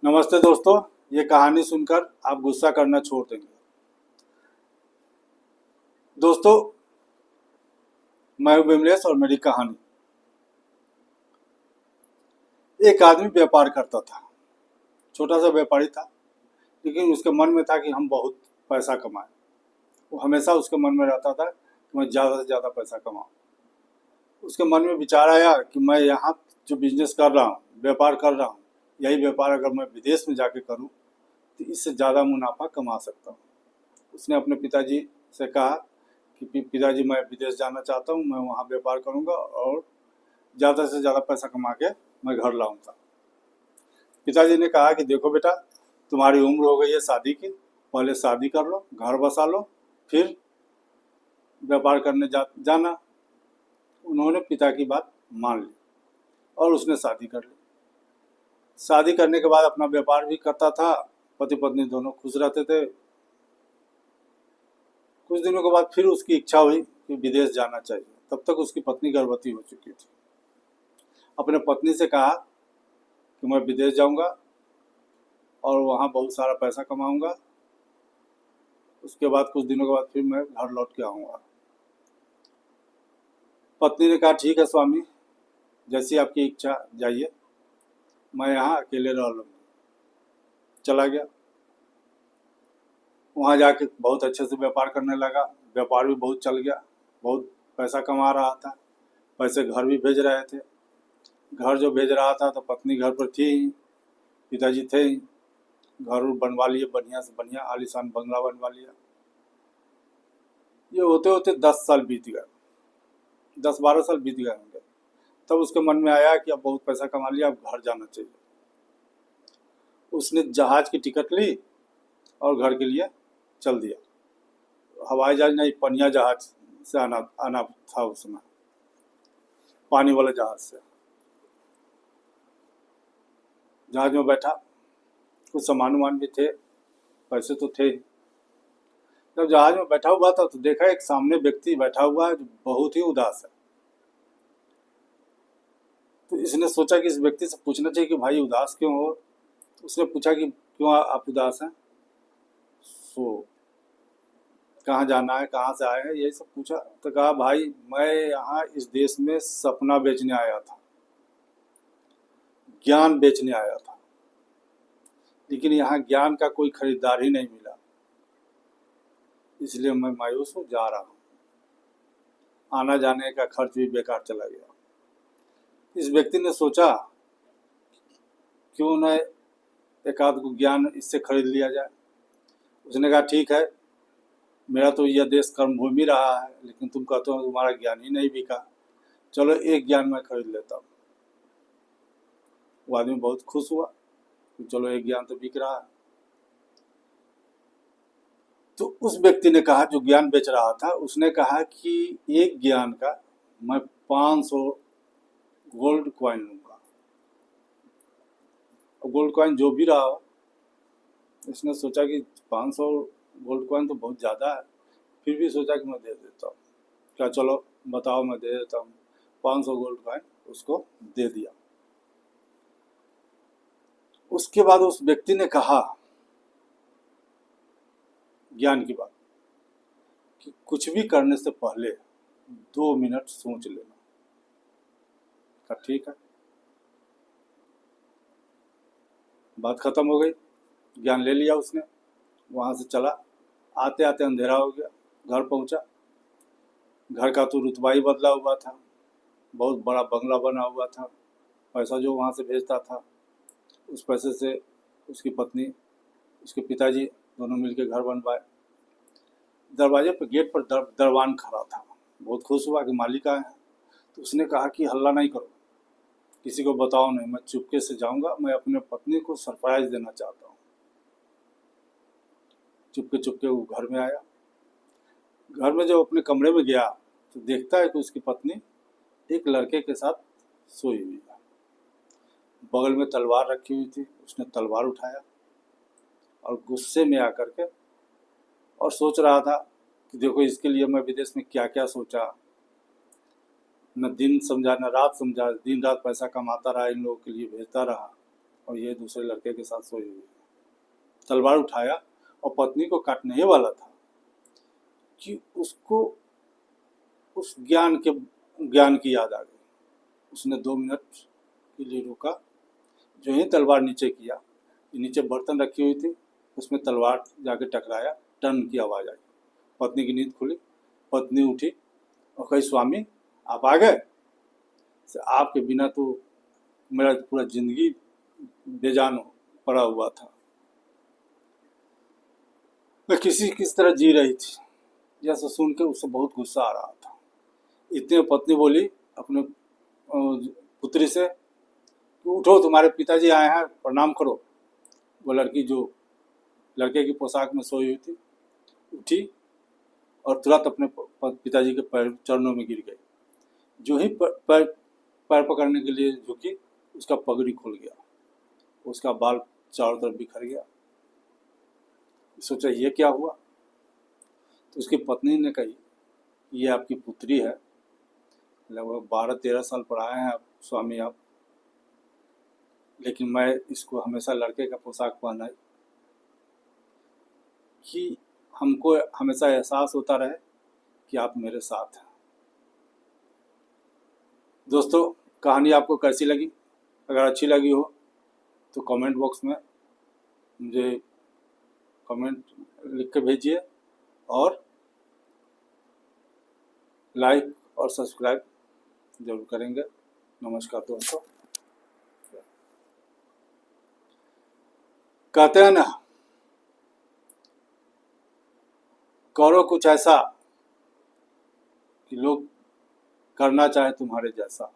नमस्ते दोस्तों। ये कहानी सुनकर आप गुस्सा करना छोड़ देंगे। दोस्तों, मैं हूं विमलेश और मेरी कहानी। एक आदमी व्यापार करता था। छोटा सा व्यापारी था, लेकिन उसके मन में था कि हम बहुत पैसा कमाएं। वो हमेशा उसके मन में रहता था कि मैं ज़्यादा से ज़्यादा पैसा कमाऊं। उसके मन में विचार आया कि मैं यहाँ जो बिजनेस कर रहा हूँ, व्यापार कर रहा हूँ, यही व्यापार अगर मैं विदेश में जाके करूँ तो इससे ज़्यादा मुनाफा कमा सकता हूँ। उसने अपने पिताजी से कहा कि पिताजी, मैं विदेश जाना चाहता हूँ, मैं वहाँ व्यापार करूँगा और ज़्यादा से ज़्यादा पैसा कमा के मैं घर लाऊंगा। पिताजी ने कहा कि देखो बेटा, तुम्हारी उम्र हो गई है शादी की, पहले शादी कर लो, घर बसा लो, फिर व्यापार करने जाना। उन्होंने पिता की बात मान ली और उसने शादी कर ली। शादी करने के बाद अपना व्यापार भी करता था। पति पत्नी दोनों खुश रहते थे। कुछ दिनों के बाद फिर उसकी इच्छा हुई कि विदेश जाना चाहिए। तब तक उसकी पत्नी गर्भवती हो चुकी थी। अपने पत्नी से कहा कि मैं विदेश जाऊंगा और वहाँ बहुत सारा पैसा कमाऊंगा। उसके बाद कुछ दिनों के बाद फिर मैं घर लौट के आऊँगा। पत्नी ने कहा ठीक है स्वामी, जैसी आपकी इच्छा, जाइए, मैं यहाँ अकेले रह लूँगी। चला गया। वहाँ जाके बहुत अच्छे से व्यापार करने लगा। व्यापार भी बहुत चल गया, बहुत पैसा कमा रहा था। पैसे घर भी भेज रहे थे। घर जो भेज रहा था तो पत्नी घर पर थी ही, पिताजी थे ही। घर बनवा लिए, बढ़िया से बढ़िया आलीशान बंगला बनवा लिया। ये होते होते 10 साल बीत गए, 10-12 साल बीत गए होंगे। तब उसके मन में आया कि अब बहुत पैसा कमा लिया, अब घर जाना चाहिए। उसने जहाज की टिकट ली और घर के लिए चल दिया। हवाई जहाज नहीं, पनिया जहाज से आना आना था उसमें, पानी वाले जहाज से। जहाज में बैठा, कुछ सामान वामान भी थे, पैसे तो थे ही। जब जहाज में बैठा हुआ था तो देखा एक सामने व्यक्ति बैठा हुआ है जो बहुत ही उदास है। तो इसने सोचा कि इस व्यक्ति से पूछना चाहिए कि भाई उदास क्यों हो। उसने पूछा कि क्यों आप उदास हैं, सो कहाँ जाना है, कहाँ से आए हैं, यही सब पूछा। तो कहा भाई, मैं यहाँ इस देश में सपना बेचने आया था, ज्ञान बेचने आया था, लेकिन यहाँ ज्ञान का कोई खरीदार ही नहीं मिला, इसलिए मैं मायूस हूँ, जा रहा हूँ। आना जाने का खर्च भी बेकार चला गया। इस व्यक्ति ने सोचा क्यों न एक आध को ज्ञान इससे खरीद लिया जाए। उसने कहा ठीक है, मेरा तो यह देश कर्मभूमि रहा है, लेकिन तुम कहते हो तुम्हारा ज्ञान ही नहीं बिका, चलो एक ज्ञान मैं खरीद लेता हूँ। वो आदमी बहुत खुश हुआ कि चलो एक ज्ञान तो बिक रहा है। तो उस व्यक्ति ने कहा, जो ज्ञान बेच रहा था, उसने कहा कि एक ज्ञान का मैं 500 गोल्ड कॉइन लूंगा। और गोल्ड कॉइन जो भी रहा हो, इसने सोचा कि 500 गोल्ड कॉइन तो बहुत ज़्यादा है, फिर भी सोचा कि मैं दे देता हूँ। क्या, चलो बताओ, मैं दे देता हूँ। 500 गोल्ड कॉइन उसको दे दिया। उसके बाद उस व्यक्ति ने कहा ज्ञान की बात कि कुछ भी करने से पहले 2 मिनट सोच लेना। कहा ठीक है। बात खत्म हो गई, ज्ञान ले लिया उसने, वहाँ से चला। आते आते अंधेरा हो गया, घर पहुँचा। घर का तो रुतबा ही बदला हुआ था, बहुत बड़ा बंगला बना हुआ था। पैसा जो वहाँ से भेजता था, उस पैसे से उसकी पत्नी, उसके पिताजी दोनों मिलकर घर बनवाए। दरवाजे पर, गेट पर दरवान खड़ा था। बहुत खुश हुआ कि मालिक आए हैं। तो उसने कहा कि हल्ला नहीं करो, किसी को बताओ नहीं, मैं चुपके से जाऊंगा, मैं अपने पत्नी को सरप्राइज देना चाहता हूँ। चुपके चुपके वो घर में आया। घर में जब अपने कमरे में गया तो देखता है कि उसकी पत्नी एक लड़के के साथ सोई हुई है। बगल में तलवार रखी हुई थी। उसने तलवार उठाया और गुस्से में आकर के और सोच रहा था कि देखो, इसके लिए मैं विदेश में क्या क्या सोचा, न दिन समझा न रात समझा, दिन रात पैसा कमाता रहा, इन लोगों के लिए भेजता रहा, और ये दूसरे लड़के के साथ सोई हुई है। तलवार उठाया और पत्नी को काटने ही वाला था कि उसको उस ज्ञान की याद आ गई। उसने 2 मिनट के लिए रुका। जो ही तलवार नीचे किया, नीचे बर्तन रखी हुई थी, उसमें तलवार जाके टकराया, टन की आवाज़ आई। पत्नी की नींद खुली। पत्नी उठी और कही, स्वामी आप आ गए? आपके बिना तो मेरा पूरा जिंदगी बेजान पड़ा हुआ था। मैं किस तरह जी रही थी। यह सब सुन के उससे बहुत गुस्सा आ रहा था। इतने पत्नी बोली अपने पुत्री से, उठो तुम्हारे पिताजी आए हैं, प्रणाम करो। वो लड़की जो लड़के की पोशाक में सोई हुई थी उठी और तुरंत अपने पिताजी के चरणों में गिर गई। जो ही पैर पकड़ने के लिए झुकी, उसका पगड़ी खुल गया, उसका बाल चारों तरफ बिखर गया। सोचा ये क्या हुआ? तो उसकी पत्नी ने कही, ये आपकी पुत्री है, लगभग 12-13 साल पढ़ाए हैं आप स्वामी आप, लेकिन मैं इसको हमेशा लड़के का पोशाक पहनाई कि हमको हमेशा एहसास होता रहे कि आप मेरे साथ हैं। दोस्तों, कहानी आपको कैसी लगी? अगर अच्छी लगी हो तो कमेंट बॉक्स में मुझे कमेंट लिख के भेजिए और लाइक और सब्सक्राइब जरूर करेंगे। नमस्कार दोस्तों। कहते हैं ना, करो कुछ ऐसा कि लोग करना चाहे तुम्हारे जैसा।